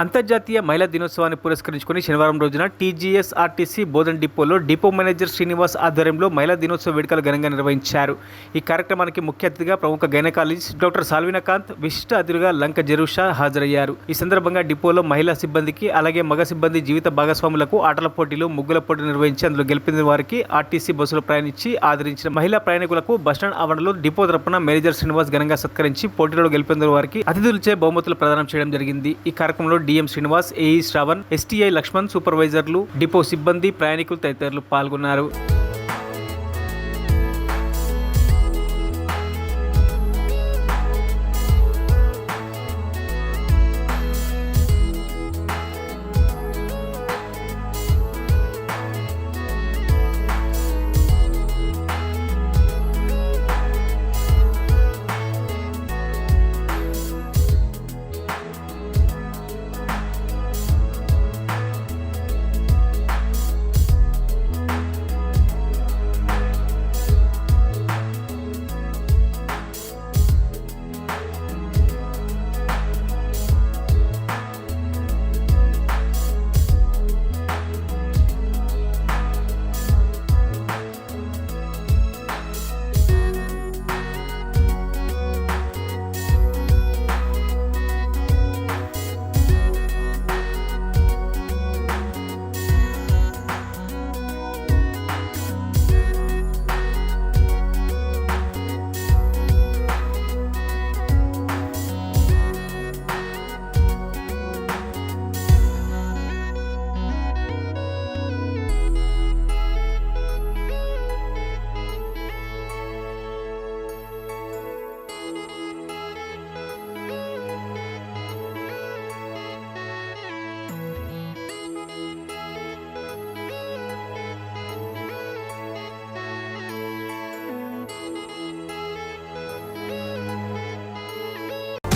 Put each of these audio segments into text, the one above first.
అంతర్జాతీయ మహిళా దినోత్సవాన్ని పురస్కరించుకుని శనివారం రోజున టీజీఎస్ఆర్టీసీ బోధన్ డిపోలో డిపో మేనేజర్ శ్రీనివాస్ ఆధ్వర్యంలో మహిళా దినోత్సవ వేడుకలు ఘనంగా నిర్వహించారు. ఈ కార్యక్రమానికి ముఖ్య అతిథిగా ప్రముఖ గైనకాలజిస్ట్ డాక్టర్ సాల్వినాకాంత్, విశిష్ట అతిథిగా లంక జెరూషా హాజరయ్యారు. ఈ సందర్భంగా డిపోలో మహిళా సిబ్బందికి అలాగే మగ సిబ్బంది జీవిత భాగస్వాములకు ఆటల పోటీలు, ముగ్గుల పోటీ నిర్వహించి అందులో గెలిపిన వారికి ఆర్టీసీ బస్సులో ప్రయాణించి ఆదరించిన మహిళా ప్రయాణికులకు బస్టాండ్ ఆవరణలో డిపో తరపున మేనేజర్ శ్రీనివాస్ ఘనంగా సత్కరించి పోటీలో గెలిపిన వారికి అతిథులచే బహుమతులు ప్రదానం చేయడం జరిగింది. ఈ కార్యక్రమంలో DM Srinivas, AE Shravan, STI Lakshman, సూపర్వైజర్లు, డిపో సిబ్బంది, ప్రయాణికులు తదితరులు పాల్గొన్నారు.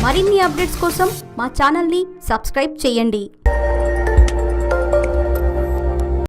మరిన్ని అప్డేట్స్ కోసం మా ఛానల్ని సబ్స్క్రైబ్ చేయండి.